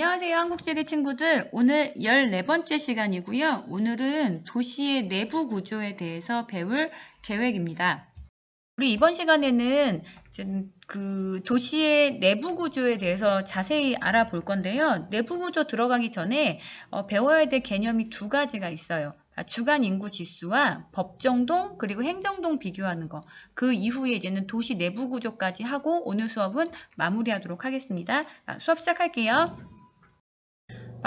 안녕하세요, 한국지리 친구들. 오늘 14번째 시간이고요. 오늘은 도시의 내부 구조에 대해서 배울 계획입니다. 우리 이번 시간에는 그 도시의 내부 구조에 대해서 자세히 알아볼 건데요. 내부 구조 들어가기 전에 배워야 될 개념이 두 가지가 있어요. 주간 인구 지수와 법정동 그리고 행정동 비교하는 거. 그 이후에 이제는 도시 내부 구조까지 하고 오늘 수업은 마무리하도록 하겠습니다. 수업 시작할게요.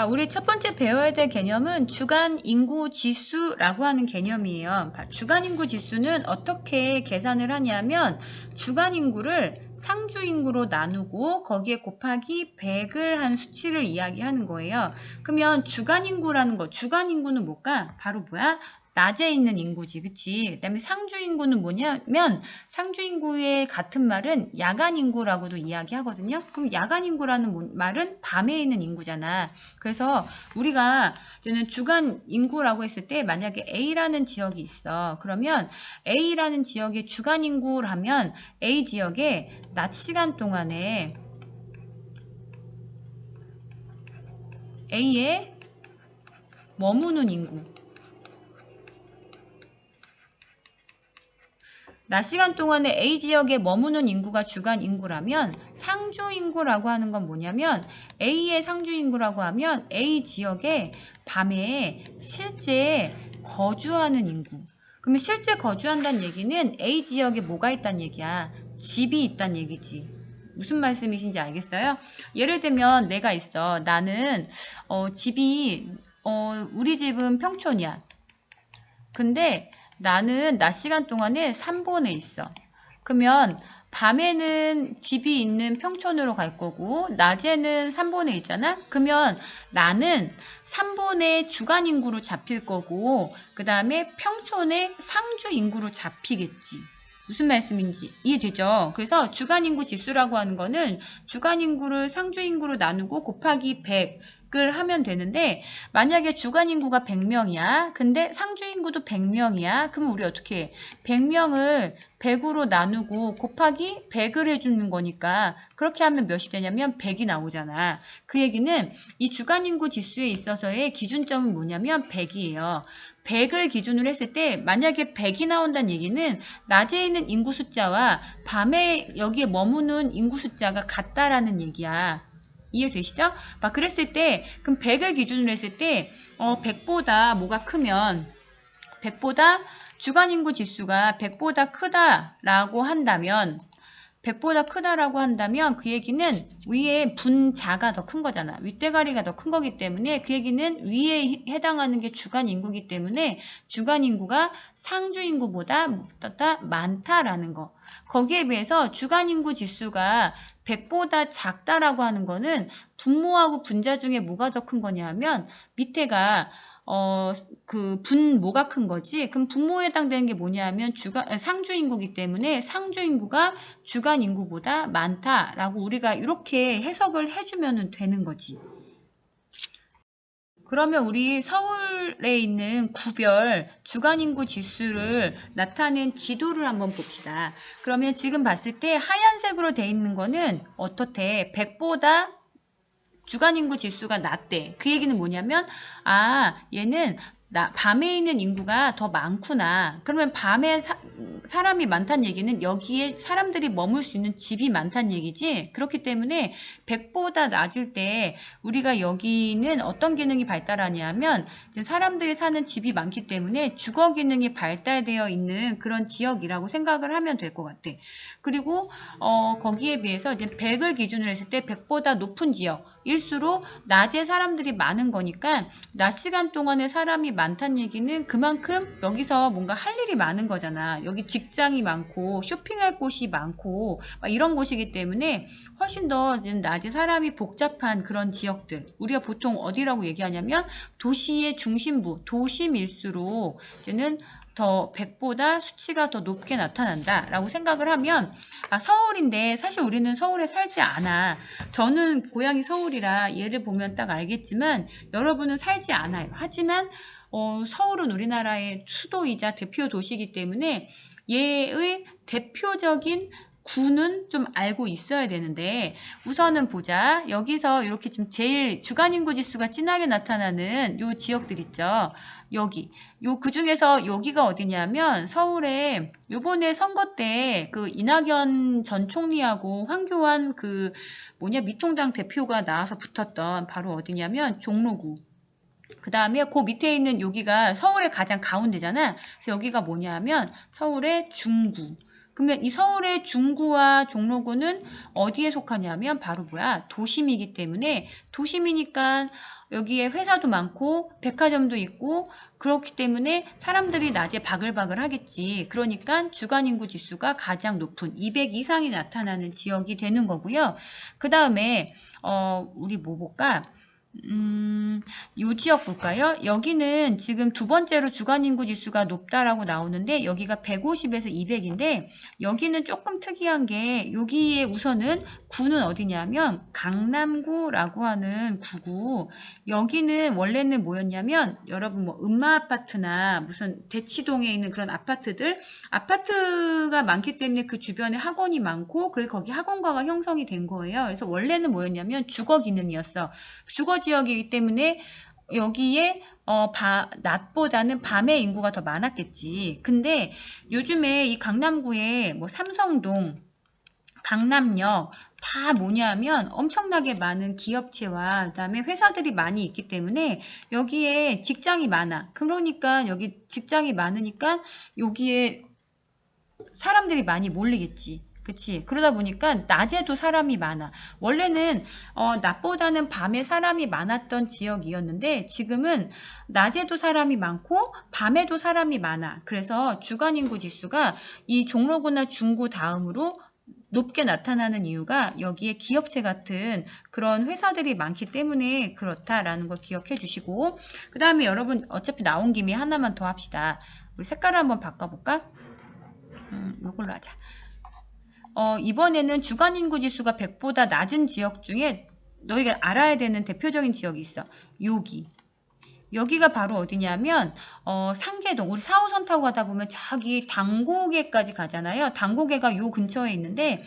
우리 첫 번째 배워야 될 개념은 주간 인구 지수라고 하는 개념이에요. 주간 인구 지수는 어떻게 계산을 하냐면 주간 인구를 상주 인구로 나누고 거기에 곱하기 100을 한 수치를 이야기하는 거예요. 그러면 주간 인구라는 거, 주간 인구는 뭘까? 바로 뭐야? 낮에 있는 인구지, 그치? 그 다음에 상주 인구는 뭐냐면 상주 인구의 같은 말은 야간 인구라고도 이야기하거든요. 그럼 야간 인구라는 말은 밤에 있는 인구잖아. 그래서 우리가 이제는 주간 인구라고 했을 때 만약에 A라는 지역이 있어. 그러면 A라는 지역의 주간 인구라면 A 지역에 낮 시간 동안에 A에 머무는 인구, 낮 시간 동안에 A 지역에 머무는 인구가 주간 인구라면 상주 인구라고 하는 건 뭐냐면 A의 상주 인구라고 하면 A 지역에 밤에 실제 거주하는 인구. 그러면 실제 거주한다는 얘기는 A 지역에 뭐가 있다는 얘기야? 집이 있다는 얘기지. 무슨 말씀이신지 알겠어요? 예를 들면 내가 있어. 나는 집이 우리 집은 평촌이야. 근데 나는 낮 시간 동안에 3번에 있어. 그러면 밤에는 집이 있는 평촌으로 갈 거고 낮에는 3번에 있잖아? 그러면 나는 3번의 주간 인구로 잡힐 거고 그 다음에 평촌의 상주 인구로 잡히겠지. 무슨 말씀인지 이해되죠? 그래서 주간 인구 지수라고 하는 거는 주간 인구를 상주 인구로 나누고 곱하기 100을 하면 되는데 만약에 주간 인구가 100명이야. 근데 상주 인구도 100명이야. 그러면 우리 어떻게 해? 100명을 100으로 나누고 곱하기 100을 해주는 거니까 그렇게 하면 몇이 되냐면 100이 나오잖아. 그 얘기는 이 주간 인구 지수에 있어서의 기준점은 뭐냐면 100이에요. 100을 기준으로 했을 때 만약에 100이 나온다는 얘기는 낮에 있는 인구 숫자와 밤에 여기에 머무는 인구 숫자가 같다라는 얘기야. 이해되시죠? 막 그랬을 때 그럼 100을 기준으로 했을 때 100보다 뭐가 크면 100보다 주간 인구 지수가 100보다 크다라고 한다면 100보다 크다라고 한다면 그 얘기는 위에 분자가 더 큰 거잖아. 윗대가리가 더 큰 거기 때문에 그 얘기는 위에 해당하는 게 주간 인구이기 때문에 주간 인구가 상주 인구보다 많다라는 거. 거기에 비해서 주간 인구 지수가 100보다 작다라고 하는 거는 분모하고 분자 중에 뭐가 더 큰 거냐 하면 밑에가 그 분모가 큰 거지. 그럼 분모에 해당되는 게 뭐냐 하면 상주 인구이기 때문에 상주 인구가 주간 인구보다 많다라고 우리가 이렇게 해석을 해주면 되는 거지. 그러면 우리 서울에 있는 구별 주간 인구 지수를 나타낸 지도를 한번 봅시다. 그러면 지금 봤을 때 하얀색으로 돼 있는 거는 어떻대? 100보다 주간 인구 지수가 낮대. 그 얘기는 뭐냐면 얘는 밤에 있는 인구가 더 많구나. 그러면 밤에 사람이 많다는 얘기는 여기에 사람들이 머물 수 있는 집이 많다는 얘기지. 그렇기 때문에 100보다 낮을 때 우리가 여기는 어떤 기능이 발달하냐면 사람들이 사는 집이 많기 때문에 주거 기능이 발달되어 있는 그런 지역이라고 생각을 하면 될 것 같아. 그리고 거기에 비해서 이제 100을 기준으로 했을 때 100보다 높은 지역일수록 낮에 사람들이 많은 거니까 낮 시간 동안에 사람이 많다는 얘기는 그만큼 여기서 뭔가 할 일이 많은 거잖아. 여기 직장이 많고 쇼핑할 곳이 많고 이런 곳이기 때문에 훨씬 더 낮에 사람이 복잡한 그런 지역들. 우리가 보통 어디라고 얘기하냐면 도시의 중심부, 도심일수록 이제는 더 100보다 수치가 더 높게 나타난다 라고 생각을 하면 서울인데 사실 우리는 서울에 살지 않아. 저는 고향이 서울이라 얘를 보면 딱 알겠지만 여러분은 살지 않아요. 하지만 서울은 우리나라의 수도이자 대표 도시이기 때문에 얘의 대표적인 구는 좀 알고 있어야 되는데 우선은 보자. 여기서 이렇게 지금 제일 주간인구 지수가 진하게 나타나는 요 지역들 있죠. 여기 그 중에서 여기가 어디냐면 서울에 요번에 선거 때 그 이낙연 전 총리하고 황교안 그 미통당 대표가 나와서 붙었던 바로 어디냐면 종로구. 그 다음에 그 밑에 있는 여기가 서울의 가장 가운데잖아. 그래서 여기가 뭐냐면 서울의 중구. 그러면 이 서울의 중구와 종로구는 어디에 속하냐면 바로 도심이기 때문에 도심이니까 여기에 회사도 많고 백화점도 있고 그렇기 때문에 사람들이 낮에 바글바글 하겠지. 그러니까 주간인구 지수가 가장 높은 200 이상이 나타나는 지역이 되는 거고요. 그 다음에 우리 뭐 볼까? 요 지역 볼까요? 여기는 지금 두 번째로 주간인구 지수가 높다라고 나오는데 여기가 150에서 200인데 여기는 조금 특이한 게 여기에 우선은 구는 어디냐면 강남구라고 하는 구고 여기는 원래는 뭐였냐면 여러분 뭐 음마아파트나 무슨 대치동에 있는 그런 아파트가 많기 때문에 그 주변에 학원이 많고 그래서 거기 학원가가 형성이 된 거예요. 그래서 원래는 뭐였냐면 주거 기능이었어. 주거 지역이기 때문에 여기에 낮보다는 밤에 인구가 더 많았겠지. 근데 요즘에 이 강남구에 뭐 삼성동, 강남역 다 뭐냐면 엄청나게 많은 기업체와 그다음에 회사들이 많이 있기 때문에 여기에 직장이 많아. 그러니까 여기 직장이 많으니까 여기에 사람들이 많이 몰리겠지. 그치? 그러다 보니까 낮에도 사람이 많아. 원래는 낮보다는 밤에 사람이 많았던 지역이었는데 지금은 낮에도 사람이 많고 밤에도 사람이 많아. 그래서 주간인구 지수가 이 종로구나 중구 다음으로 높게 나타나는 이유가 여기에 기업체 같은 그런 회사들이 많기 때문에 그렇다라는 걸 기억해 주시고 그 다음에 여러분 어차피 나온 김에 하나만 더 합시다. 우리 색깔을 한번 바꿔볼까? 이걸로 하자. 이번에는 주간인구 지수가 100보다 낮은 지역 중에 너희가 알아야 되는 대표적인 지역이 있어. 여기가 바로 어디냐면 상계동. 우리 4호선 타고 가다 보면 저기 당고개까지 가잖아요. 당고개가 요 근처에 있는데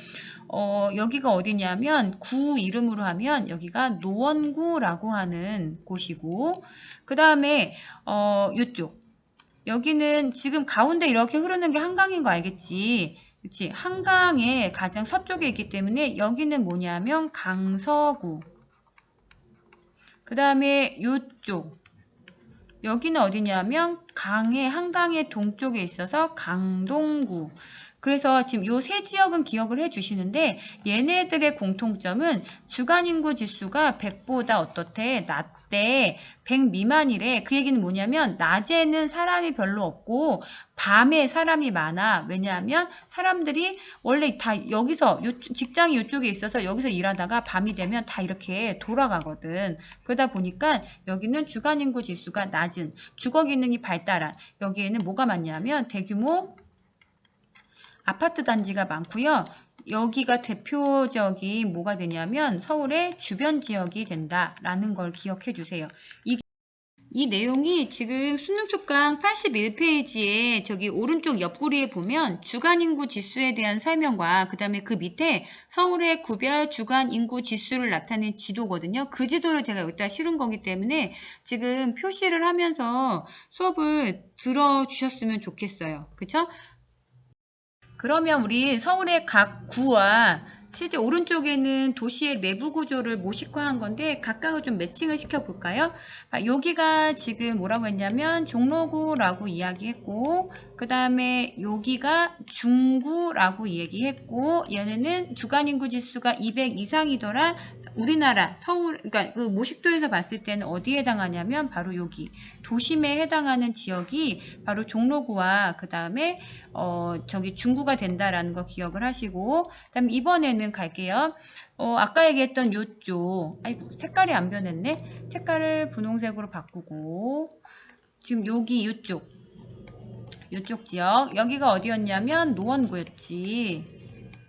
여기가 어디냐면 구 이름으로 하면 여기가 노원구라고 하는 곳이고 그 다음에 요쪽 여기는 지금 가운데 이렇게 흐르는 게 한강인 거 알겠지? 그치? 한강의 가장 서쪽에 있기 때문에 여기는 뭐냐면 강서구. 그 다음에 요쪽. 여기는 어디냐면 한강의 동쪽에 있어서 강동구. 그래서 지금 요 세 지역은 기억을 해 주시는데 얘네들의 공통점은 주간인구 지수가 100보다 어떻대? 낮대. 100 미만이래. 그 얘기는 뭐냐면 낮에는 사람이 별로 없고 밤에 사람이 많아. 왜냐하면 사람들이 원래 다 여기서 직장이 이쪽에 있어서 여기서 일하다가 밤이 되면 다 이렇게 돌아가거든. 그러다 보니까 여기는 주간인구 지수가 낮은 주거 기능이 발달한 여기에는 뭐가 많냐면 대규모 아파트 단지가 많고요. 여기가 대표적인 뭐가 되냐면 서울의 주변 지역이 된다라는 걸 기억해 주세요. 이 내용이 지금 수능 특강 81페이지에 저기 오른쪽 옆구리에 보면 주간인구 지수에 대한 설명과 그 다음에 그 밑에 서울의 구별 주간인구 지수를 나타낸 지도거든요. 그 지도를 제가 여기다 실은 거기 때문에 지금 표시를 하면서 수업을 들어주셨으면 좋겠어요. 그쵸? 그러면 우리 서울의 각 구와 실제 오른쪽에는 도시의 내부 구조를 모식화한 건데 각각을 좀 매칭을 시켜볼까요? 여기가 지금 뭐라고 했냐면 종로구라고 이야기했고 그 다음에 여기가 중구라고 얘기했고 얘네는 주간인구 지수가 200 이상이더라. 우리나라 서울 그러니까 그 모식도에서 봤을 때는 어디에 해당하냐면 바로 여기 도심에 해당하는 지역이 바로 종로구와 그 다음에 저기 중구가 된다라는 거 기억을 하시고 그다음에 이번에는 갈게요. 아까 얘기했던 요쪽 아이고 색깔이 안 변했네. 색깔을 분홍색으로 바꾸고 지금 여기 요쪽 지역 여기가 어디였냐면 노원구였지.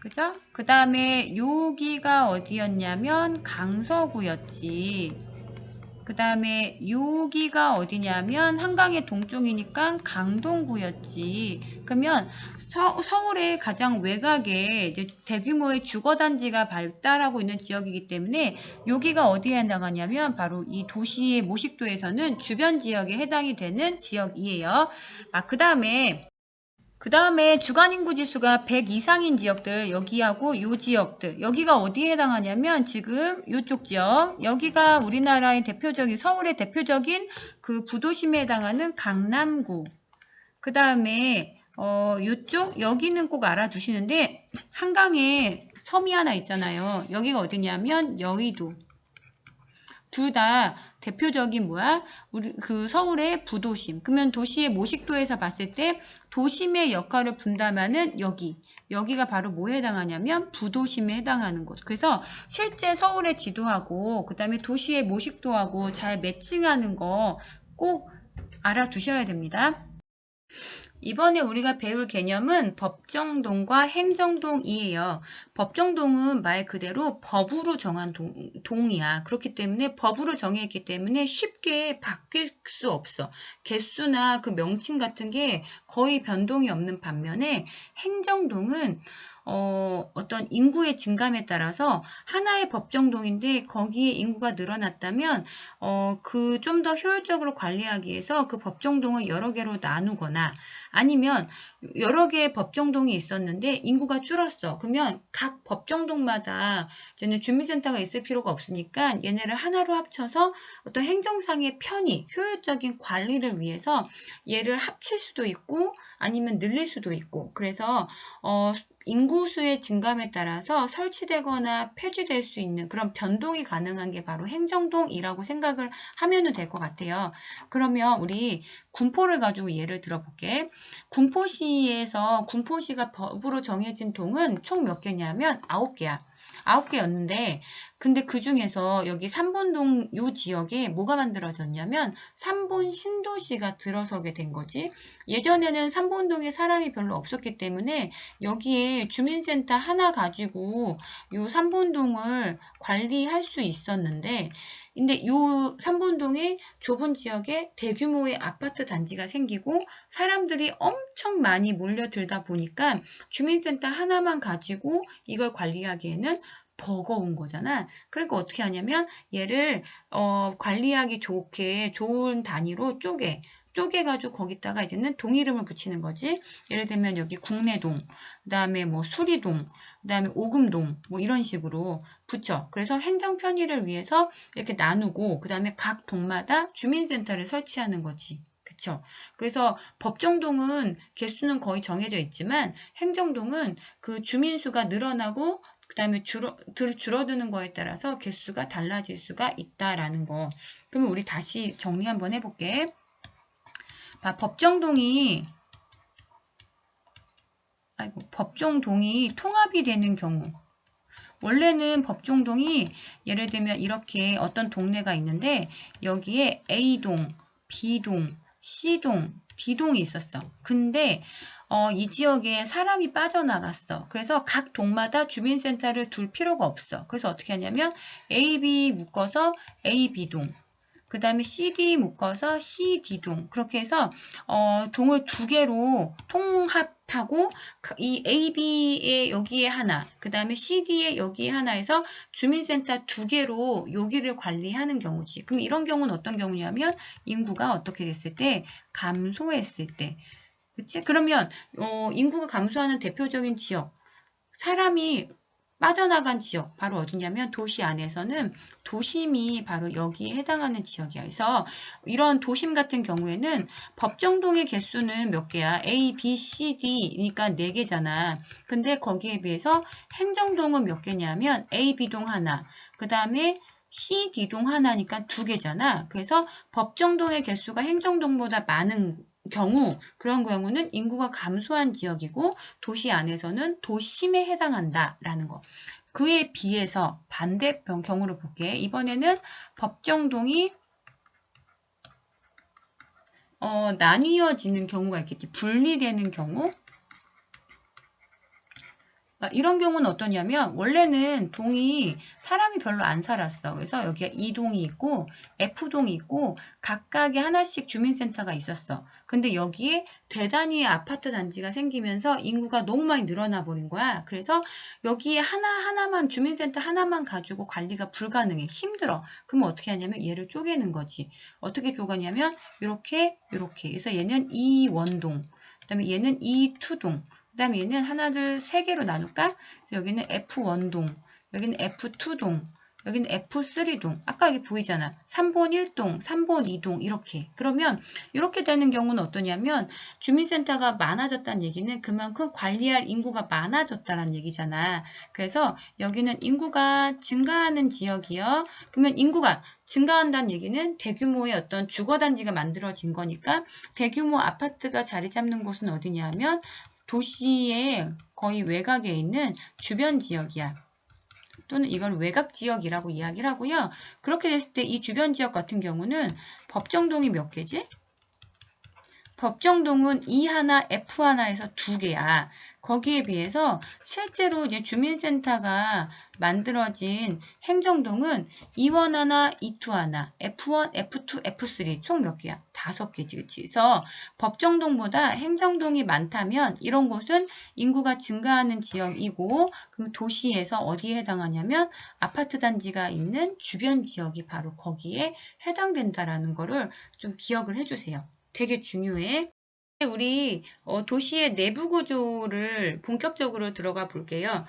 그죠? 그 다음에 여기가 어디였냐면 강서구였지. 그 다음에 여기가 어디냐면 한강의 동쪽이니까 강동구였지. 그러면 서울의 가장 외곽에 이제 대규모의 주거단지가 발달하고 있는 지역이기 때문에 여기가 어디에 해당하냐면 바로 이 도시의 모식도에서는 주변 지역에 해당이 되는 지역이에요. 그 다음에 주간인구 지수가 100 이상인 지역들, 여기하고 요 지역들, 여기가 어디에 해당하냐면 지금 요쪽 지역, 여기가 우리나라의 대표적인, 서울의 대표적인 그 부도심에 해당하는 강남구. 그 다음에 요쪽, 여기는 꼭 알아두시는데 한강에 섬이 하나 있잖아요. 여기가 어디냐면 여의도. 둘 다 대표적인 뭐야? 우리 그 서울의 부도심. 그러면 도시의 모식도에서 봤을 때 도심의 역할을 분담하는 여기가 바로 뭐에 해당하냐면 부도심에 해당하는 곳. 그래서 실제 서울의 지도하고 그다음에 도시의 모식도하고 잘 매칭하는 거 꼭 알아두셔야 됩니다. 이번에 우리가 배울 개념은 법정동과 행정동이에요. 법정동은 말 그대로 법으로 정한 동이야. 그렇기 때문에 법으로 정해있기 때문에 쉽게 바뀔 수 없어. 개수나 그 명칭 같은 게 거의 변동이 없는 반면에 행정동은 어떤 인구의 증감에 따라서 하나의 법정동인데 거기에 인구가 늘어났다면 그 좀 더 효율적으로 관리하기 위해서 그 법정동을 여러 개로 나누거나 아니면 여러 개의 법정동이 있었는데 인구가 줄었어. 그러면 각 법정동마다 이제는 주민센터가 있을 필요가 없으니까 얘네를 하나로 합쳐서 어떤 행정상의 편의, 효율적인 관리를 위해서 얘를 합칠 수도 있고 아니면 늘릴 수도 있고 그래서 인구수의 증감에 따라서 설치되거나 폐지될 수 있는 그런 변동이 가능한 게 바로 행정동이라고 생각을 하면 될 것 같아요. 그러면 우리 군포를 가지고 예를 들어볼게. 군포시가 법으로 정해진 동은 총 몇 개냐면 9개야. 9개였는데 근데 그 중에서 여기 삼본동 요 지역에 뭐가 만들어졌냐면 삼본 신도시가 들어서게 된 거지. 예전에는 삼본동에 사람이 별로 없었기 때문에 여기에 주민센터 하나 가지고 요 삼본동을 관리할 수 있었는데 근데 요 삼본동의 좁은 지역에 대규모의 아파트 단지가 생기고 사람들이 엄청 많이 몰려들다 보니까 주민센터 하나만 가지고 이걸 관리하기에는 버거운 거잖아. 그러니까 어떻게 하냐면 얘를 관리하기 좋게 좋은 단위로 쪼개가지고 거기다가 이제는 동 이름을 붙이는 거지. 예를 들면 여기 국내동, 그 다음에 뭐 수리동, 그 다음에 오금동, 뭐 이런 식으로 붙여. 그래서 행정 편의를 위해서 이렇게 나누고, 그 다음에 각 동마다 주민센터를 설치하는 거지. 그쵸? 그래서 법정동은 개수는 거의 정해져 있지만 행정동은 그 주민수가 늘어나고 그 다음에 줄어드는 거에 따라서 개수가 달라질 수가 있다라는 거. 그러면 우리 다시 정리 한번 해볼게. 법정동이 통합이 되는 경우. 원래는 법정동이 예를 들면 이렇게 어떤 동네가 있는데 여기에 A동, B동, C동, D동이 있었어. 근데 이 지역에 사람이 빠져나갔어. 그래서 각 동마다 주민센터를 둘 필요가 없어. 그래서 어떻게 하냐면 A, B 묶어서 A, B동. 그 다음에 CD 묶어서 CD동. 그렇게 해서 동을 두 개로 통합하고 이 AB의 여기에 하나, 그 다음에 CD의 여기에 하나 해서 주민센터 두 개로 여기를 관리하는 경우지. 그럼 이런 경우는 어떤 경우냐면 인구가 어떻게 됐을 때 감소했을 때. 그치? 그러면 인구가 감소하는 대표적인 지역, 사람이 빠져나간 지역, 바로 어디냐면 도시 안에서는 도심이 바로 여기에 해당하는 지역이야. 그래서 이런 도심 같은 경우에는 법정동의 개수는 몇 개야? A, B, C, D니까 4개잖아. 근데 거기에 비해서 행정동은 몇 개냐면 A, B동 하나, 그 다음에 C, D동 하나니까 2개잖아. 그래서 법정동의 개수가 행정동보다 많은 그런 경우는 인구가 감소한 지역이고 도시 안에서는 도심에 해당한다라는 거. 그에 비해서 반대 경우를 볼게. 이번에는 법정동이 나뉘어지는 경우가 있겠지. 분리되는 경우. 이런 경우는 어떠냐면 원래는 동이 사람이 별로 안 살았어. 그래서 여기가 E동이 있고 F동이 있고 각각의 하나씩 주민센터가 있었어. 근데 여기에 대단히 아파트 단지가 생기면서 인구가 너무 많이 늘어나 버린 거야. 그래서 여기에 하나하나만 주민센터 하나만 가지고 관리가 불가능해. 힘들어. 그러면 어떻게 하냐면 얘를 쪼개는 거지. 어떻게 쪼개냐면 이렇게 그래서 얘는 E1동 그다음에 얘는 E2동 그 다음에 얘는 하나, 둘, 세 개로 나눌까? 그래서 여기는 F1동, 여기는 F2동, 여기는 F3동. 아까 여기 보이잖아. 3번 1동, 3번 2동 이렇게. 그러면 이렇게 되는 경우는 어떠냐면 주민센터가 많아졌다는 얘기는 그만큼 관리할 인구가 많아졌다는 얘기잖아. 그래서 여기는 인구가 증가하는 지역이요. 그러면 인구가 증가한다는 얘기는 대규모의 어떤 주거단지가 만들어진 거니까 대규모 아파트가 자리 잡는 곳은 어디냐면 도시의 거의 외곽에 있는 주변 지역이야. 또는 이걸 외곽 지역이라고 이야기를 하고요. 그렇게 됐을 때 이 주변 지역 같은 경우는 법정동이 몇 개지? 법정동은 E1, F1에서 2개야. 거기에 비해서 실제로 이제 주민센터가 만들어진 행정동은 E1 하나, E2 하나, F1, F2, F3 총 몇 개야? 5개지, 그치? 그래서 법정동보다 행정동이 많다면 이런 곳은 인구가 증가하는 지역이고, 그럼 도시에서 어디에 해당하냐면 아파트 단지가 있는 주변 지역이 바로 거기에 해당된다라는 거를 좀 기억을 해주세요. 되게 중요해. 우리 도시의 내부 구조를 본격적으로 들어가 볼게요.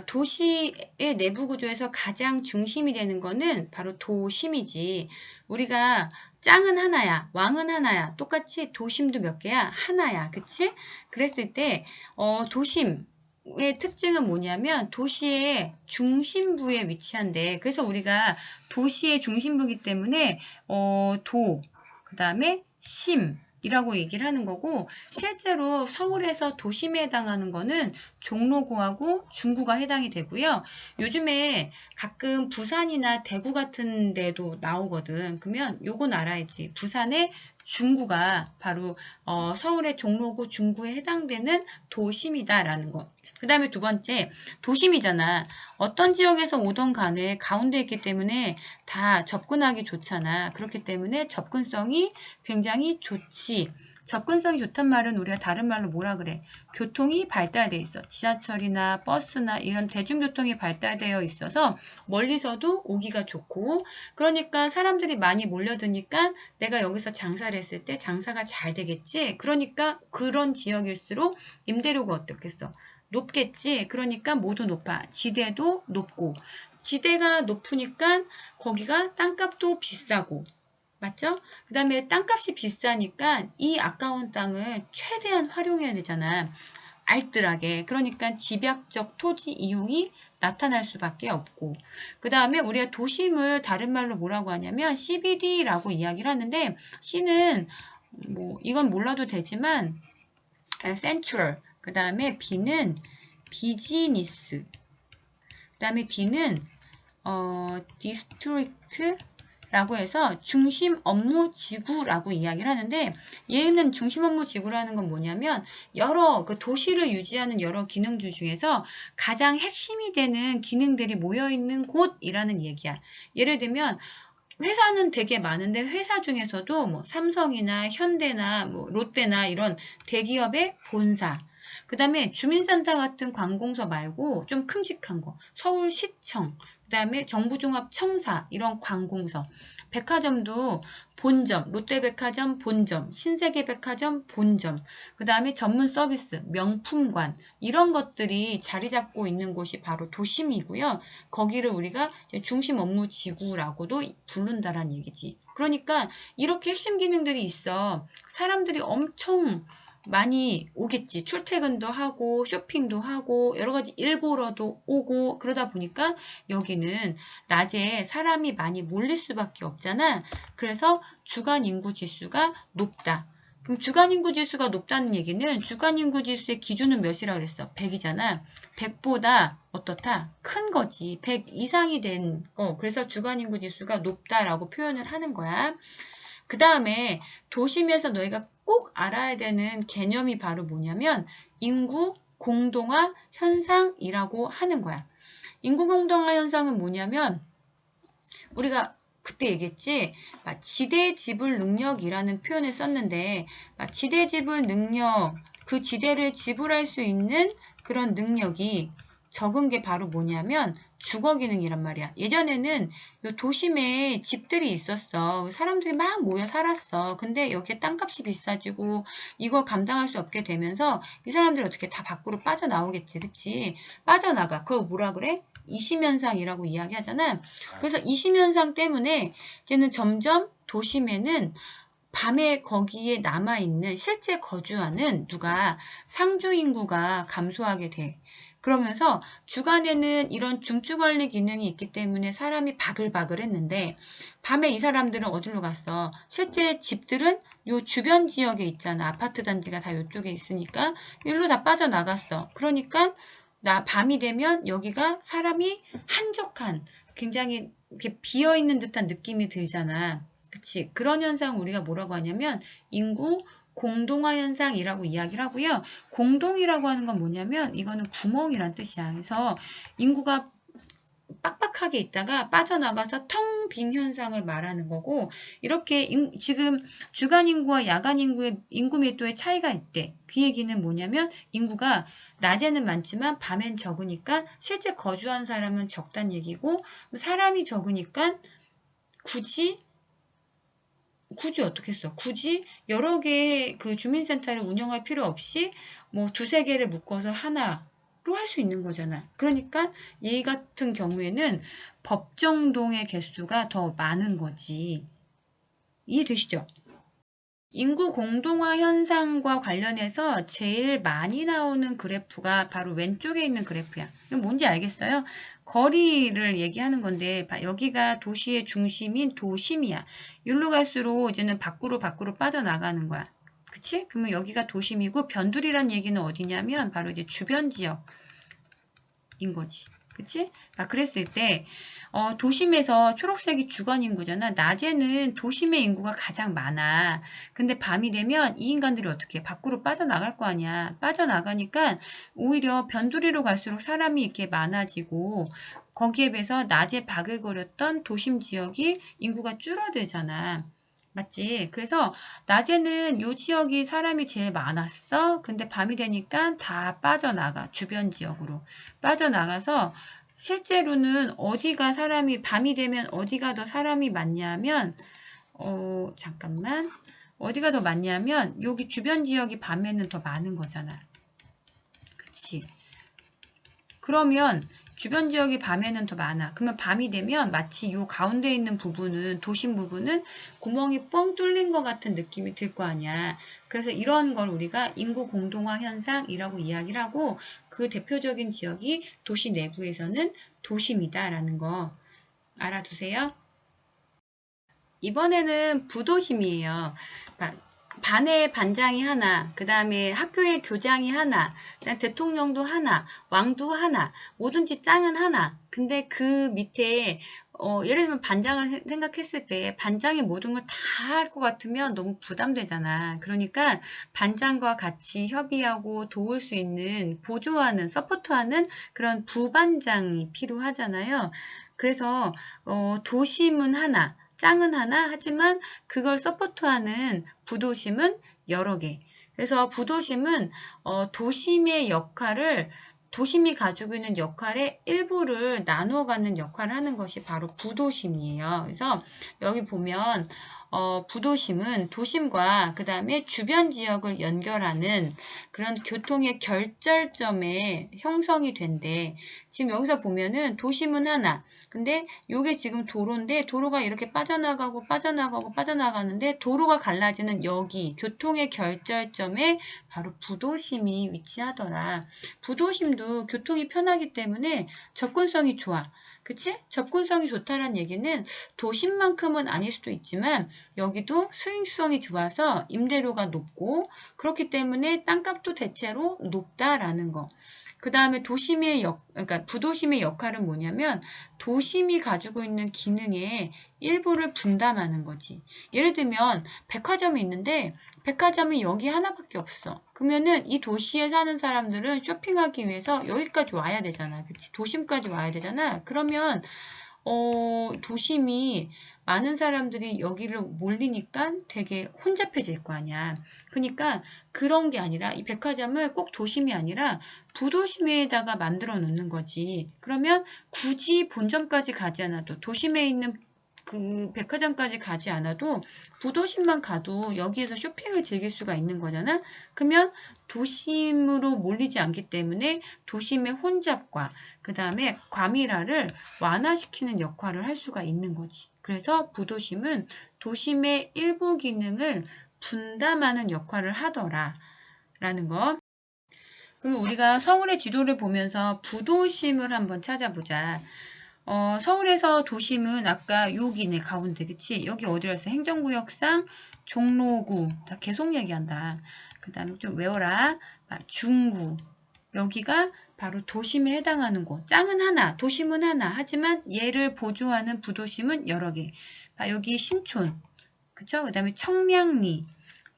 도시의 내부 구조에서 가장 중심이 되는 거는 바로 도심이지. 우리가 짱은 하나야, 왕은 하나야. 똑같이 도심도 몇 개야? 하나야. 그치? 그랬을 때 도심의 특징은 뭐냐면 도시의 중심부에 위치한대. 그래서 우리가 도시의 중심부이기 때문에 그 다음에 심 이라고 얘기를 하는 거고 실제로 서울에서 도심에 해당하는 거는 종로구하고 중구가 해당이 되고요. 요즘에 가끔 부산이나 대구 같은 데도 나오거든. 그러면 요건 알아야지. 부산의 중구가 바로 서울의 종로구 중구에 해당되는 도심이다라는 거. 그 다음에 두 번째 도심이잖아. 어떤 지역에서 오던 간에 가운데 있기 때문에 다 접근하기 좋잖아. 그렇기 때문에 접근성이 굉장히 좋지. 접근성이 좋단 말은 우리가 다른 말로 뭐라 그래? 교통이 발달돼 있어. 지하철이나 버스나 이런 대중교통이 발달되어 있어서 멀리서도 오기가 좋고 그러니까 사람들이 많이 몰려드니까 내가 여기서 장사를 했을 때 장사가 잘 되겠지. 그러니까 그런 지역일수록 임대료가 어떻겠어? 높겠지. 그러니까 모두 높아. 지대도 높고 지대가 높으니까 거기가 땅값도 비싸고 맞죠? 그 다음에 땅값이 비싸니까 이 아까운 땅을 최대한 활용해야 되잖아. 알뜰하게. 그러니까 집약적 토지 이용이 나타날 수밖에 없고 그 다음에 우리가 도심을 다른 말로 뭐라고 하냐면 CBD라고 이야기를 하는데 C는 뭐 이건 몰라도 되지만 센트럴 그 다음에 B는 비즈니스 그 다음에 D는 디스트릭트 라고 해서 중심 업무 지구라고 이야기를 하는데 얘는 중심 업무 지구라는 건 뭐냐면 여러 그 도시를 유지하는 여러 기능주 중에서 가장 핵심이 되는 기능들이 모여있는 곳이라는 얘기야. 예를 들면 회사는 되게 많은데 회사 중에서도 뭐 삼성이나 현대나 뭐 롯데나 이런 대기업의 본사 그 다음에 주민센터 같은 관공서 말고 좀 큼직한 거 서울시청 그 다음에 정부종합청사 이런 관공서 백화점도 본점 롯데백화점 본점 신세계백화점 본점 그 다음에 전문 서비스 명품관 이런 것들이 자리 잡고 있는 곳이 바로 도심이고요. 거기를 우리가 중심 업무 지구라고도 부른다라는 얘기지. 그러니까 이렇게 핵심 기능들이 있어. 사람들이 엄청 많이 오겠지. 출퇴근도 하고 쇼핑도 하고 여러 가지 일 보러도 오고 그러다 보니까 여기는 낮에 사람이 많이 몰릴 수밖에 없잖아. 그래서 주간 인구 지수가 높다. 그럼 주간 인구 지수가 높다는 얘기는 주간 인구 지수의 기준은 몇이라 그랬어? 100이잖아. 100보다 어떻다? 큰 거지. 100 이상이 된 거. 그래서 주간 인구 지수가 높다라고 표현을 하는 거야. 그 다음에 도심에서 너희가 꼭 알아야 되는 개념이 바로 뭐냐면 인구 공동화 현상이라고 하는 거야. 인구 공동화 현상은 뭐냐면 우리가 그때 얘기했지. 지대 지불 능력이라는 표현을 썼는데 지대 지불 능력, 그 지대를 지불할 수 있는 그런 능력이 적은 게 바로 뭐냐면 주거 기능이란 말이야. 예전에는 요 도심에 집들이 있었어. 사람들이 막 모여 살았어. 근데 여기에 땅값이 비싸지고 이걸 감당할 수 없게 되면서 이 사람들이 어떻게 다 밖으로 빠져나오겠지. 그치? 빠져나가. 그걸 뭐라 그래? 이심현상이라고 이야기하잖아. 그래서 이심현상 때문에 이제는 점점 도심에는 밤에 거기에 남아있는 실제 거주하는 누가 상주 인구가 감소하게 돼. 그러면서 주간에는 이런 중추관리 기능이 있기 때문에 사람이 바글바글 했는데 밤에 이 사람들은 어디로 갔어? 실제 집들은 요 주변 지역에 있잖아. 아파트 단지가 다 요쪽에 있으니까 일로 다 빠져나갔어. 그러니까 밤이 되면 여기가 사람이 한적한 굉장히 이렇게 비어있는 듯한 느낌이 들잖아. 그치? 그런 현상 우리가 뭐라고 하냐면 인구 공동화 현상이라고 이야기를 하고요. 공동이라고 하는 건 뭐냐면 이거는 구멍이란 뜻이야. 그래서 인구가 빡빡하게 있다가 빠져나가서 텅 빈 현상을 말하는 거고 이렇게 지금 주간 인구와 야간 인구의 인구 밀도의 차이가 있대. 그 얘기는 뭐냐면 인구가 낮에는 많지만 밤엔 적으니까 실제 거주한 사람은 적단 얘기고 사람이 적으니까 굳이 어떻게 써? 굳이 여러 개의 그 주민센터를 운영할 필요 없이 뭐 두세 개를 묶어서 하나로 할 수 있는 거잖아. 그러니까 얘 같은 경우에는 법정동의 개수가 더 많은 거지. 이해되시죠? 인구 공동화 현상과 관련해서 제일 많이 나오는 그래프가 바로 왼쪽에 있는 그래프야. 이건 뭔지 알겠어요? 거리를 얘기하는 건데 여기가 도시의 중심인 도심이야. 여기로 갈수록 이제는 밖으로 빠져나가는 거야. 그치? 그러면 여기가 도심이고 변두리란 얘기는 어디냐면 바로 이제 주변 지역인 거지. 그치? 그랬을 때 도심에서 초록색이 주간 인구잖아. 낮에는 도심의 인구가 가장 많아. 근데 밤이 되면 이 인간들이 어떻게 해? 밖으로 빠져나갈 거 아니야. 빠져나가니까 오히려 변두리로 갈수록 사람이 이렇게 많아지고 거기에 비해서 낮에 바글거렸던 도심 지역이 인구가 줄어들잖아. 맞지? 그래서 낮에는 요 지역이 사람이 제일 많았어. 근데 밤이 되니까 다 빠져나가. 주변 지역으로. 빠져나가서 실제로는 어디가 사람이 밤이 되면 어디가 더 사람이 많냐면 잠깐만. 어디가 더 많냐면 여기 주변 지역이 밤에는 더 많은 거잖아. 그치? 그러면 주변 지역이 밤에는 더 많아. 그러면 밤이 되면 마치 요 가운데 있는 부분은 도심 부분은 구멍이 뻥 뚫린 것 같은 느낌이 들 거 아니야. 그래서 이런 걸 우리가 인구 공동화 현상이라고 이야기를 하고 그 대표적인 지역이 도시 내부에서는 도심이다라는 거 알아두세요. 이번에는 부도심이에요. 반에 반장이 하나, 그 다음에 학교에 교장이 하나, 그다음 대통령도 하나, 왕도 하나, 뭐든지 짱은 하나. 근데 그 밑에 예를 들면 반장을 생각했을 때 반장이 모든 걸 다 할 것 같으면 너무 부담되잖아. 그러니까 반장과 같이 협의하고 도울 수 있는 보조하는, 서포트하는 그런 부반장이 필요하잖아요. 그래서 도심은 하나, 짱은 하나 하지만 그걸 서포트하는 부도심은 여러 개. 그래서 부도심은 도심의 역할을 도심이 가지고 있는 역할의 일부를 나누어 갖는 역할을 하는 것이 바로 부도심이에요. 그래서 여기 보면 부도심은 도심과 그 다음에 주변 지역을 연결하는 그런 교통의 결절점에 형성이 된대. 지금 여기서 보면은 도심은 하나. 근데 요게 지금 도로인데 도로가 이렇게 빠져나가는데 도로가 갈라지는 여기 교통의 결절점에 바로 부도심이 위치하더라. 부도심도 교통이 편하기 때문에 접근성이 좋아. 그치? 접근성이 좋다는 얘기는 도심만큼은 아닐 수도 있지만 여기도 수익성이 좋아서 임대료가 높고 그렇기 때문에 땅값도 대체로 높다라는 거. 그 다음에 그러니까 부도심의 역할은 뭐냐면 도심이 가지고 있는 기능에 일부를 분담하는 거지. 예를 들면 백화점이 있는데 백화점이 여기 하나밖에 없어. 그러면은 이 도시에 사는 사람들은 쇼핑하기 위해서 여기까지 와야 되잖아. 그치? 도심까지 와야 되잖아. 그러면 도심이 많은 사람들이 여기를 몰리니까 되게 혼잡해질 거 아니야. 그러니까 그런 게 아니라 이 백화점을 꼭 도심이 아니라 부도심에다가 만들어 놓는 거지. 그러면 굳이 본점까지 가지 않아도 도심에 있는 그 백화점까지 가지 않아도 부도심만 가도 여기에서 쇼핑을 즐길 수가 있는 거잖아. 그러면 도심으로 몰리지 않기 때문에 도심의 혼잡과 그 다음에 과밀화를 완화시키는 역할을 할 수가 있는 거지. 그래서 부도심은 도심의 일부 기능을 분담하는 역할을 하더라 라는 거. 그럼 우리가 서울의 지도를 보면서 부도심을 한번 찾아보자. 서울에서 도심은 아까 여기네 가운데 그치? 여기 어디라 했어? 행정구역상 종로구. 다 계속 얘기한다. 그 다음에 좀 외워라. 중구. 여기가 바로 도심에 해당하는 곳. 짱은 하나, 도심은 하나. 하지만 얘를 보조하는 부도심은 여러 개. 여기 신촌. 그쵸? 그 다음에 청량리,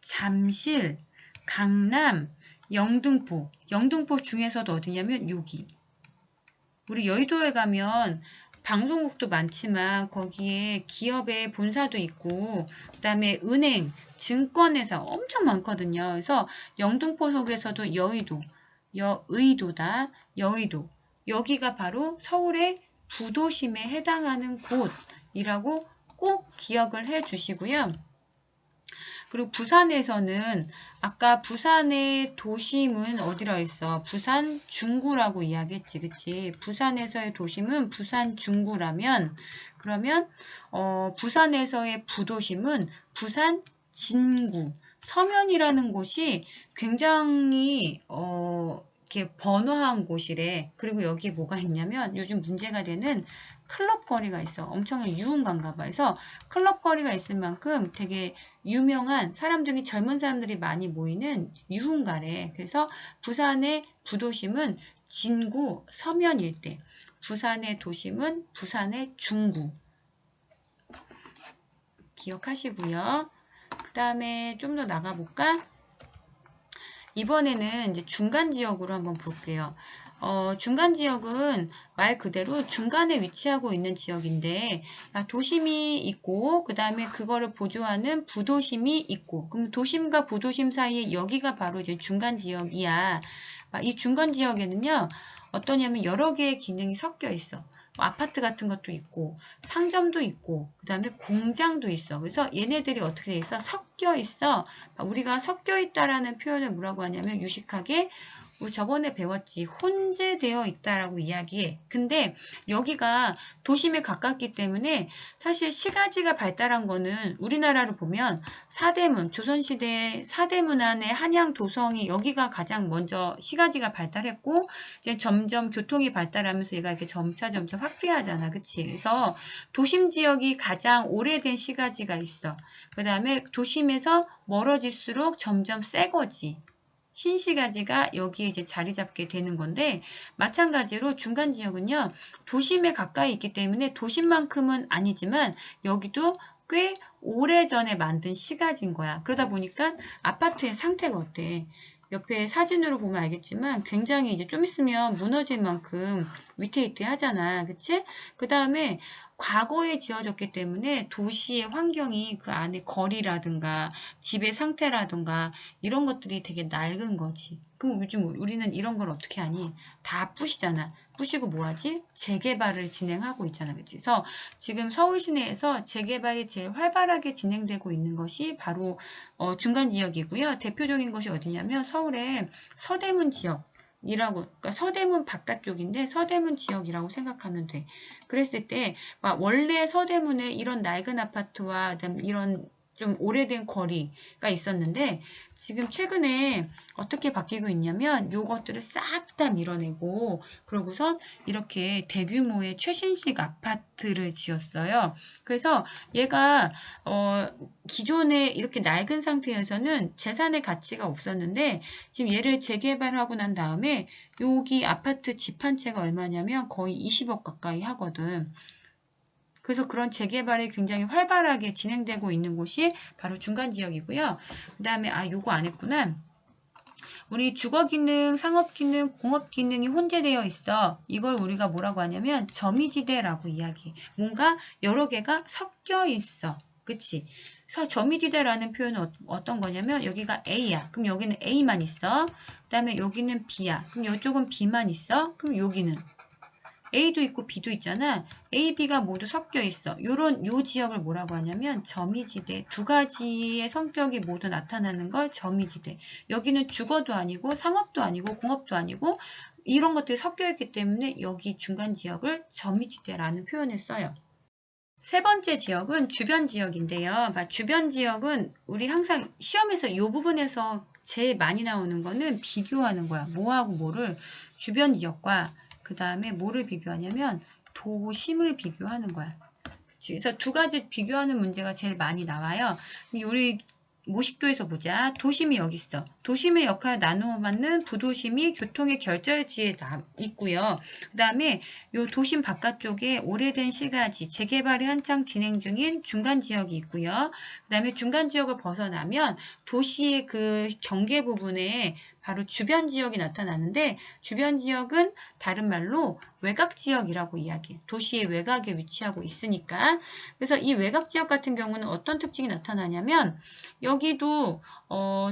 잠실, 강남, 영등포. 영등포 중에서도 어디냐면 여기. 우리 여의도에 가면 방송국도 많지만 거기에 기업의 본사도 있고 그다음에 은행, 증권회사 엄청 많거든요. 그래서 영등포 속에서도 여의도, 여의도다. 여의도. 여기가 바로 서울의 부도심에 해당하는 곳이라고 꼭 기억을 해 주시고요. 그리고 부산에서는 아까 부산의 도심은 어디라 했어? 부산 중구라고 이야기했지, 그치? 부산에서의 도심은 부산 중구라면 그러면 부산에서의 부도심은 부산 진구. 서면이라는 곳이 굉장히 이렇게 번화한 곳이래. 그리고 여기에 뭐가 있냐면 요즘 문제가 되는 클럽 거리가 있어. 엄청 유흥가인가 봐. 그래서 클럽 거리가 있을 만큼 되게 유명한 사람들이 젊은 사람들이 많이 모이는 유흥가래. 그래서 부산의 부도심은 진구 서면 일대. 부산의 도심은 부산의 중구. 기억하시고요. 그 다음에 좀 더 나가볼까? 이번에는 이제 중간 지역으로 한번 볼게요. 중간 지역은 말 그대로 중간에 위치하고 있는 지역인데 도심이 있고 그 다음에 그거를 보조하는 부도심이 있고 그럼 도심과 부도심 사이에 여기가 바로 이제 중간 지역이야. 이 중간 지역에는요 어떠냐면 여러 개의 기능이 섞여 있어. 아파트 같은 것도 있고 상점도 있고 그 다음에 공장도 있어. 그래서 얘네들이 어떻게 돼 있어? 섞여 있어. 우리가 섞여 있다라는 표현을 뭐라고 하냐면 유식하게 우리 저번에 배웠지. 혼재되어 있다라고 이야기해. 근데 여기가 도심에 가깝기 때문에 사실 시가지가 발달한 거는 우리나라로 보면 사대문, 조선시대 사대문 안에 한양, 도성이 여기가 가장 먼저 시가지가 발달했고 이제 점점 교통이 발달하면서 얘가 이렇게 점차 확대하잖아. 그치? 그래서 도심 지역이 가장 오래된 시가지가 있어. 그 다음에 도심에서 멀어질수록 점점 새 거지. 신시가지가 여기에 이제 자리 잡게 되는 건데 마찬가지로 중간 지역은요 도심에 가까이 있기 때문에 도심만큼은 아니지만 여기도 꽤 오래전에 만든 시가지인 거야. 그러다 보니까 아파트의 상태가 어때? 옆에 사진으로 보면 알겠지만 굉장히 이제 좀 있으면 무너질 만큼 위태위태하잖아. 그치? 그 다음에 과거에 지어졌기 때문에 도시의 환경이 그 안에 거리라든가 집의 상태라든가 이런 것들이 되게 낡은 거지. 그럼 요즘 우리는 이런 걸 어떻게 하니? 다 부시잖아. 부시고 뭐하지? 재개발을 진행하고 있잖아. 그치? 그래서 지금 서울 시내에서 재개발이 제일 활발하게 진행되고 있는 것이 바로 중간 지역이고요. 대표적인 것이 어디냐면 서울의 서대문 지역. 이라고 그러니까 서대문 바깥쪽인데 서대문 지역이라고 생각하면 돼. 그랬을 때 원래 서대문에 이런 낡은 아파트와 그다음 이런 좀 오래된 거리가 있었는데 지금 최근에 어떻게 바뀌고 있냐면 요것들을 싹 다 밀어내고 그러고선 이렇게 대규모의 최신식 아파트를 지었어요. 그래서 얘가 기존에 이렇게 낡은 상태에서는 재산의 가치가 없었는데 지금 얘를 재개발하고 난 다음에 여기 아파트 집 한 채가 얼마냐면 거의 20억 가까이 하거든. 그래서 그런 재개발이 굉장히 활발하게 진행되고 있는 곳이 바로 중간지역이고요. 그 다음에 요거 안 했구나. 우리 주거기능, 상업기능, 공업기능이 혼재되어 있어. 이걸 우리가 뭐라고 하냐면 점이지대라고 이야기해. 뭔가 여러 개가 섞여 있어. 그치? 그래서 점이지대라는 표현은 어떤 거냐면 여기가 A야. 그럼 여기는 A만 있어. 그 다음에 여기는 B야. 그럼 이쪽은 B만 있어. 그럼 여기는 A도 있고 B도 있잖아. A, B가 모두 섞여 있어. 요 지역을 뭐라고 하냐면 점이지대. 두 가지의 성격이 모두 나타나는 걸 점이지대. 여기는 주거도 아니고 상업도 아니고 공업도 아니고 이런 것들이 섞여 있기 때문에 여기 중간 지역을 점이지대라는 표현을 써요. 세 번째 지역은 주변 지역인데요. 주변 지역은 우리 항상 시험에서 이 부분에서 제일 많이 나오는 거는 비교하는 거야. 뭐하고 뭐를 주변 지역과 그 다음에 뭐를 비교하냐면 도심을 비교하는 거야. 그래서 두 가지 비교하는 문제가 제일 많이 나와요. 우리 모식도에서 보자. 도심이 여기 있어. 도심의 역할을 나누어 받는 부도심이 교통의 결절지에 있고요. 그 다음에 요 도심 바깥쪽에 오래된 시가지, 재개발이 한창 진행 중인 중간 지역이 있고요. 그 다음에 중간 지역을 벗어나면 도시의 그 경계 부분에 바로 주변 지역이 나타나는데 주변 지역은 다른 말로 외곽 지역이라고 이야기해. 도시의 외곽에 위치하고 있으니까. 그래서 이 외곽 지역 같은 경우는 어떤 특징이 나타나냐면 여기도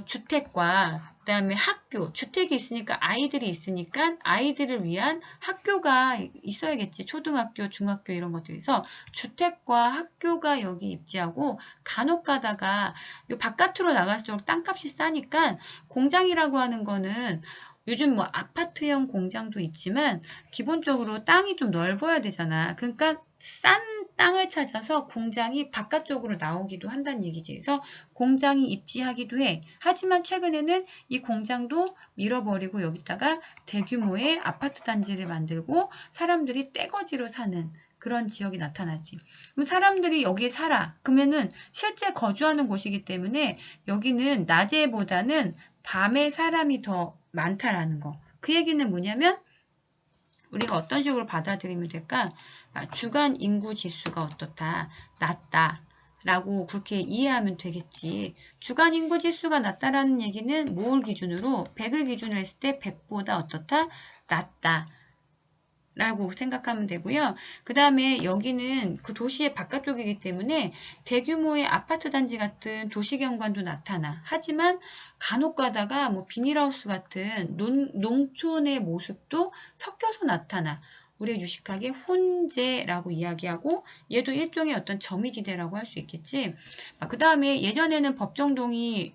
주택과 그다음에 학교, 주택이 있으니까 아이들이 있으니까 아이들을 위한 학교가 있어야겠지. 초등학교, 중학교 이런 것들에서 주택과 학교가 여기 입지하고 간혹 가다가 요 바깥으로 나갈수록 땅값이 싸니까 공장이라고 하는 거는 요즘 뭐 아파트형 공장도 있지만 기본적으로 땅이 좀 넓어야 되잖아. 그러니까 싼 땅을 찾아서 공장이 바깥쪽으로 나오기도 한다는 얘기지. 그래서 공장이 입지하기도 해. 하지만 최근에는 이 공장도 밀어버리고 여기다가 대규모의 아파트 단지를 만들고 사람들이 떼거지로 사는 그런 지역이 나타나지. 그럼 사람들이 여기에 살아. 그러면은 실제 거주하는 곳이기 때문에 여기는 낮에보다는 밤에 사람이 더 많다라는 거. 그 얘기는 뭐냐면 우리가 어떤 식으로 받아들이면 될까? 주간 인구 지수가 어떻다, 낮다 라고 그렇게 이해하면 되겠지. 주간 인구 지수가 낮다라는 얘기는 뭘 기준으로? 100을 기준으로 했을 때 100보다 어떻다? 낮다 라고 생각하면 되고요. 그 다음에 여기는 그 도시의 바깥쪽이기 때문에 대규모의 아파트 단지 같은 도시경관도 나타나. 하지만 간혹 가다가 뭐 비닐하우스 같은 농촌의 모습도 섞여서 나타나. 우리가 유식하게 혼재라고 이야기하고 얘도 일종의 어떤 점이지대라고 할 수 있겠지. 그 다음에 예전에는 법정동이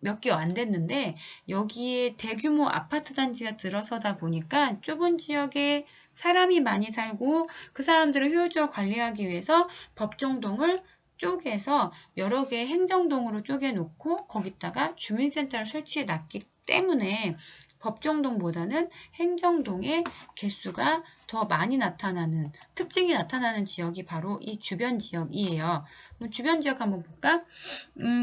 몇 개 안 됐는데 여기에 대규모 아파트 단지가 들어서다 보니까 좁은 지역에 사람이 많이 살고 그 사람들을 효율적으로 관리하기 위해서 법정동을 쪼개서 여러 개의 행정동으로 쪼개놓고 거기다가 주민센터를 설치해 놨기 때문에 법정동보다는 행정동의 개수가 더 많이 나타나는 특징이 나타나는 지역이 바로 이 주변 지역이에요. 주변 지역 한번 볼까?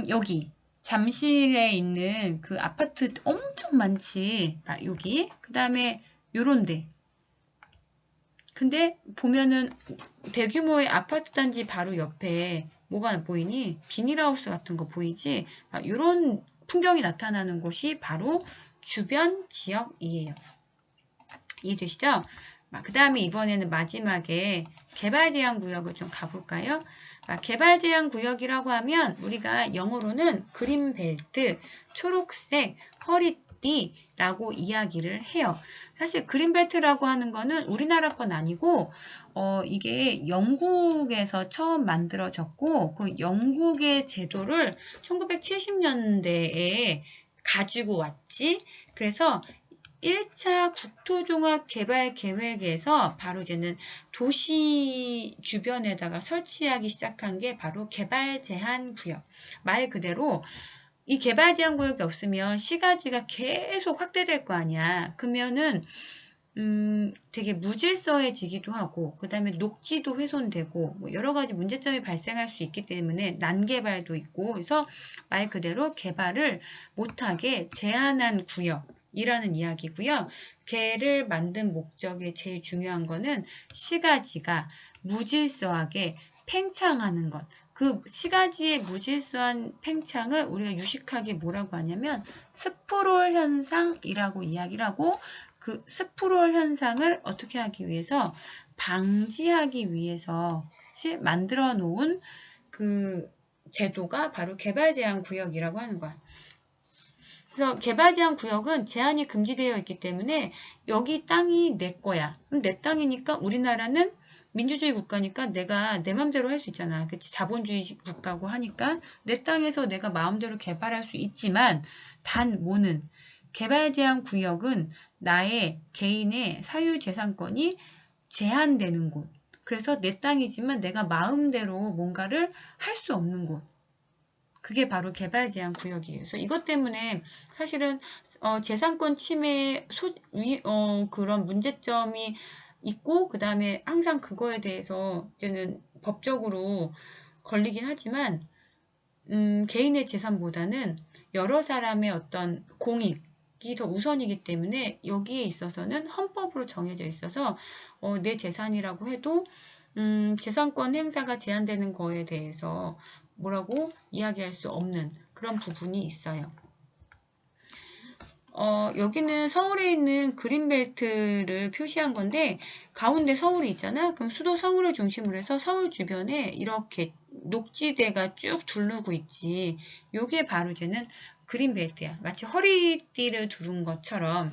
여기 잠실에 있는 그 아파트 엄청 많지. 여기. 그 다음에 요런데. 근데 보면은 대규모의 아파트 단지 바로 옆에 뭐가 보이니? 비닐하우스 같은 거 보이지? 요런 풍경이 나타나는 곳이 바로 주변 지역이에요. 이해되시죠? 그 다음에 이번에는 마지막에 개발제한구역을 좀 가볼까요? 개발제한구역이라고 하면 우리가 영어로는 그린벨트, 초록색, 허리띠라고 이야기를 해요. 사실 그린벨트라고 하는 거는 우리나라 건 아니고 이게 영국에서 처음 만들어졌고 그 영국의 제도를 1970년대에 가지고 왔지. 그래서 1차 국토종합개발계획에서 바로 이제는 도시 주변에다가 설치하기 시작한 게 바로 개발제한구역. 말 그대로 이 개발제한구역이 없으면 시가지가 계속 확대될 거 아니야. 그러면은 되게 무질서해지기도 하고 그 다음에 녹지도 훼손되고 뭐 여러 가지 문제점이 발생할 수 있기 때문에 난개발도 있고 그래서 말 그대로 개발을 못하게 제한한 구역 이라는 이야기고요. 개를 만든 목적의 제일 중요한 거는 시가지가 무질서하게 팽창하는 것. 그 시가지의 무질서한 팽창을 우리가 유식하게 뭐라고 하냐면 스프롤 현상이라고 이야기를 하고, 그 스프롤 현상을 어떻게 하기 위해서 방지하기 위해서 만들어 놓은 그 제도가 바로 개발제한구역이라고 하는 거야. 그래서 개발제한구역은 제한이 금지되어 있기 때문에 여기 땅이 내 거야. 그럼 내 땅이니까 우리나라는 민주주의 국가니까 내가 내 맘대로 할 수 있잖아. 그치? 자본주의 국가고 하니까 내 땅에서 내가 마음대로 개발할 수 있지만, 단 뭐는 개발제한구역은 나의 개인의 사유재산권이 제한되는 곳. 그래서 내 땅이지만 내가 마음대로 뭔가를 할 수 없는 곳. 그게 바로 개발제한구역이에요. 그래서 이것 때문에 사실은 재산권 침해 그런 문제점이 있고, 그 다음에 항상 그거에 대해서 이제는 법적으로 걸리긴 하지만, 개인의 재산보다는 여러 사람의 어떤 공익이 더 우선이기 때문에 여기에 있어서는 헌법으로 정해져 있어서 내 재산이라고 해도 재산권 행사가 제한되는 거에 대해서 뭐라고 이야기할 수 없는 그런 부분이 있어요. 여기는 서울에 있는 그린벨트를 표시한 건데, 가운데 서울이 있잖아. 그럼 수도 서울을 중심으로 해서 서울 주변에 이렇게 녹지대가 쭉 둘르고 있지. 요게 바로 이제는 그린벨트야. 마치 허리띠를 두른 것처럼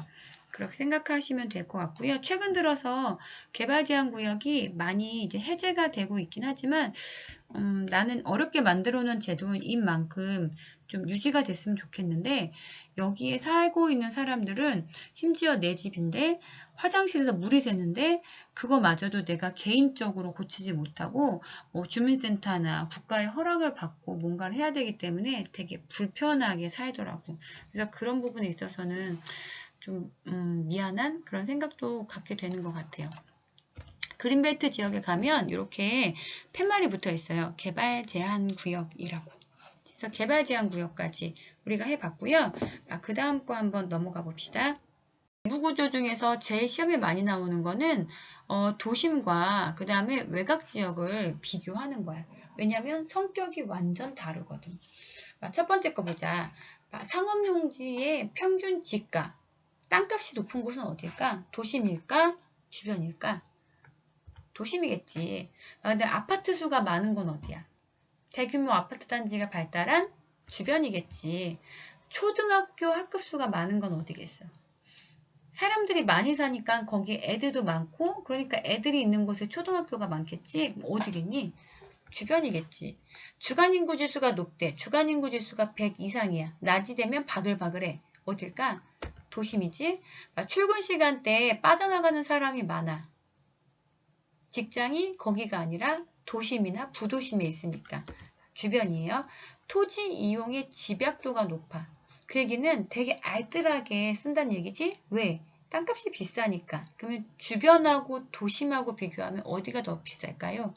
그렇게 생각하시면 될 것 같고요. 최근 들어서 개발제한구역이 많이 이제 해제가 되고 있긴 하지만, 나는 어렵게 만들어 놓은 제도인 만큼 좀 유지가 됐으면 좋겠는데, 여기에 살고 있는 사람들은 심지어 내 집인데 화장실에서 물이 새는데 그거마저도 내가 개인적으로 고치지 못하고 주민센터나 국가의 허락을 받고 뭔가를 해야 되기 때문에 되게 불편하게 살더라고. 그래서 그런 부분에 있어서는 좀 미안한 그런 생각도 갖게 되는 것 같아요. 그린벨트 지역에 가면 이렇게 팻말이 붙어 있어요. 개발제한구역이라고. 그래서 개발제한구역까지 우리가 해봤고요. 그 다음 거 한번 넘어가 봅시다. 내부구조 중에서 제일 시험에 많이 나오는 거는 도심과 그 다음에 외곽지역을 비교하는 거야. 왜냐면 성격이 완전 다르거든. 첫 번째 거 보자. 상업용지의 평균 지가. 땅값이 높은 곳은 어딜까? 도심일까? 주변일까? 도심이겠지. 근데 아파트 수가 많은 건 어디야? 대규모 아파트 단지가 발달한 주변이겠지. 초등학교 학급 수가 많은 건 어디겠어? 사람들이 많이 사니까 거기에 애들도 많고, 그러니까 애들이 있는 곳에 초등학교가 많겠지. 어디겠니? 주변이겠지. 주간인구 지수가 높대. 주간인구 지수가 100 이상이야. 낮이 되면 바글바글해. 어딜까? 도심이지. 출근 시간대에 빠져나가는 사람이 많아. 직장이 거기가 아니라 도심이나 부도심에 있으니까 주변이에요. 토지 이용의 집약도가 높아. 그 얘기는 되게 알뜰하게 쓴다는 얘기지? 왜? 땅값이 비싸니까. 그러면 주변하고 도심하고 비교하면 어디가 더 비쌀까요?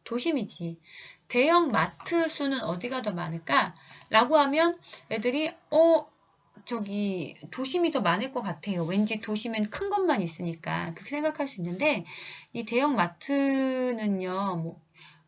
도심이지. 대형 마트 수는 어디가 더 많을까? 라고 하면 애들이 저기 도심이 더 많을 것 같아요. 왠지 도심엔 큰 것만 있으니까 그렇게 생각할 수 있는데, 이 대형 마트는요,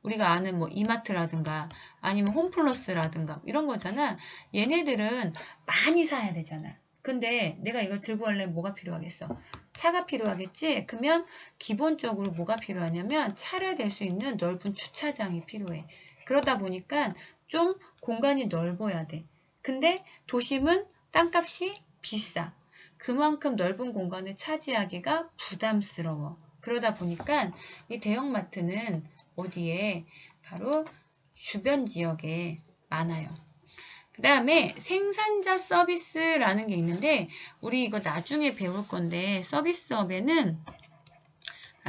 우리가 아는 이마트라든가 아니면 홈플러스라든가 이런 거잖아. 얘네들은 많이 사야 되잖아. 근데 내가 이걸 들고 가려면 뭐가 필요하겠어? 차가 필요하겠지? 그러면 기본적으로 뭐가 필요하냐면 차를 댈 수 있는 넓은 주차장이 필요해. 그러다 보니까 좀 공간이 넓어야 돼. 근데 도심은 땅값이 비싸. 그만큼 넓은 공간을 차지하기가 부담스러워. 그러다 보니까 이 대형마트는 어디에? 바로 주변 지역에 많아요. 그 다음에 생산자 서비스라는 게 있는데, 우리 이거 나중에 배울 건데, 서비스업에는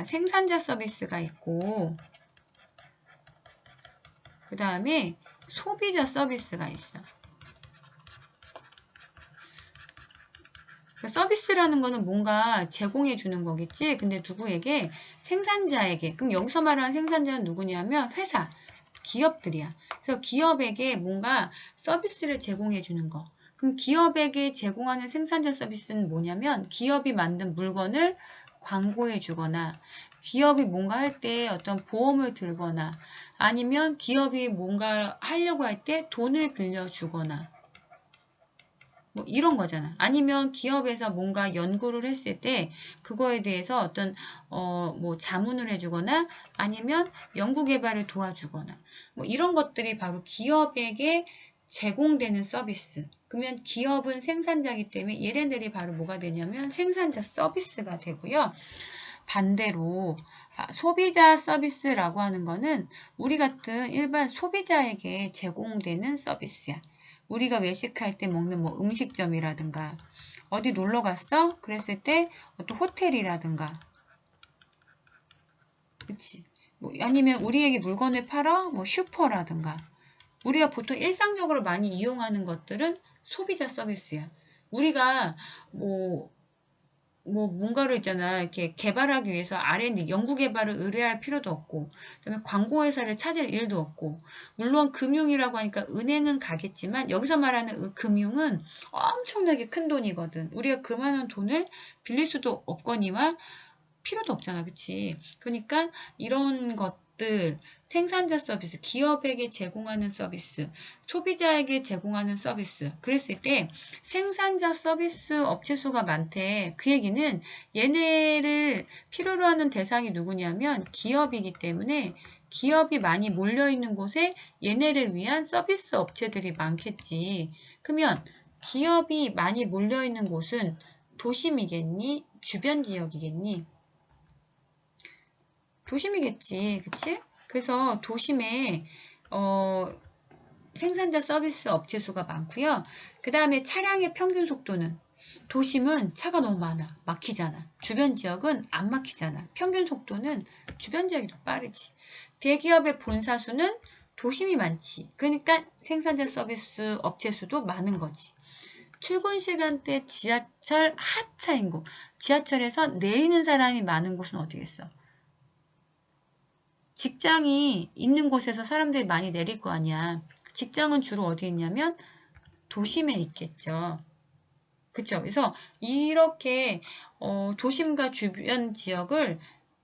생산자 서비스가 있고, 그 다음에 소비자 서비스가 있어. 서비스라는 거는 뭔가 제공해 주는 거겠지. 근데 누구에게? 생산자에게. 그럼 여기서 말하는 생산자는 누구냐면 회사, 기업들이야. 그래서 기업에게 뭔가 서비스를 제공해 주는 거. 그럼 기업에게 제공하는 생산자 서비스는 뭐냐면 기업이 만든 물건을 광고해 주거나, 기업이 뭔가 할 때 어떤 보험을 들거나 아니면 기업이 뭔가 하려고 할 때 돈을 빌려주거나 뭐 이런 거잖아. 아니면 기업에서 뭔가 연구를 했을 때 그거에 대해서 어떤 뭐 자문을 해주거나 아니면 연구 개발을 도와주거나 뭐 이런 것들이 바로 기업에게 제공되는 서비스. 그러면 기업은 생산자이기 때문에 얘네들이 바로 뭐가 되냐면 생산자 서비스가 되고요. 반대로 소비자 서비스라고 하는 거는 우리 같은 일반 소비자에게 제공되는 서비스야. 우리가 외식할 때 먹는 뭐 음식점이라든가 어디 놀러 갔어? 그랬을 때 어떤 호텔이라든가 그치? 뭐 아니면 우리에게 물건을 팔아? 뭐 슈퍼라든가 우리가 보통 일상적으로 많이 이용하는 것들은 소비자 서비스야. 우리가 뭔가를 있잖아. 이렇게 개발하기 위해서 R&D, 연구 개발을 의뢰할 필요도 없고, 그다음에 광고 회사를 찾을 일도 없고, 물론 금융이라고 하니까 은행은 가겠지만, 여기서 말하는 금융은 엄청나게 큰 돈이거든. 우리가 그만한 돈을 빌릴 수도 없거니와 필요도 없잖아. 그치? 그러니까 이런 것들, 생산자 서비스, 기업에게 제공하는 서비스, 소비자에게 제공하는 서비스. 그랬을 때 생산자 서비스 업체 수가 많대. 그 얘기는 얘네를 필요로 하는 대상이 누구냐면 기업이기 때문에 기업이 많이 몰려있는 곳에 얘네를 위한 서비스 업체들이 많겠지. 그러면 기업이 많이 몰려있는 곳은 도심이겠니? 주변 지역이겠니? 도심이겠지, 그치? 그래서 도심에 생산자 서비스 업체 수가 많고요. 그 다음에 차량의 평균 속도는 도심은 차가 너무 많아, 막히잖아. 주변 지역은 안 막히잖아. 평균 속도는 주변 지역이 더 빠르지. 대기업의 본사 수는 도심이 많지. 그러니까 생산자 서비스 업체 수도 많은 거지. 출근 시간대 지하철 하차 인구. 지하철에서 내리는 사람이 많은 곳은 어디겠어? 직장이 있는 곳에서 사람들이 많이 내릴 거 아니야. 직장은 주로 어디 있냐면 도심에 있겠죠. 그쵸? 그래서 이렇게 도심과 주변 지역을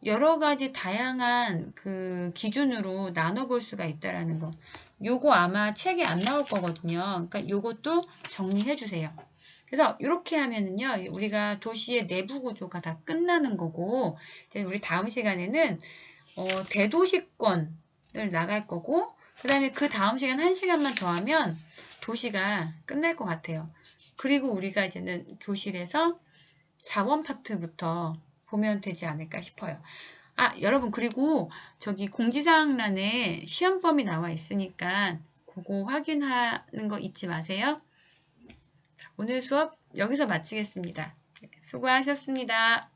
여러 가지 다양한 그 기준으로 나눠볼 수가 있다라는 거. 요거 아마 책에 안 나올 거거든요. 그러니까 요것도 정리해 주세요. 그래서 이렇게 하면은요, 우리가 도시의 내부 구조가 다 끝나는 거고, 이제 우리 다음 시간에는 대도시권을 나갈 거고 그 다음에 그 다음 시간 1시간만 더 하면 도시가 끝날 것 같아요. 그리고 우리가 이제는 교실에서 자원 파트부터 보면 되지 않을까 싶어요. 여러분 그리고 저기 공지사항란에 시험범위 나와 있으니까 그거 확인하는 거 잊지 마세요. 오늘 수업 여기서 마치겠습니다. 수고하셨습니다.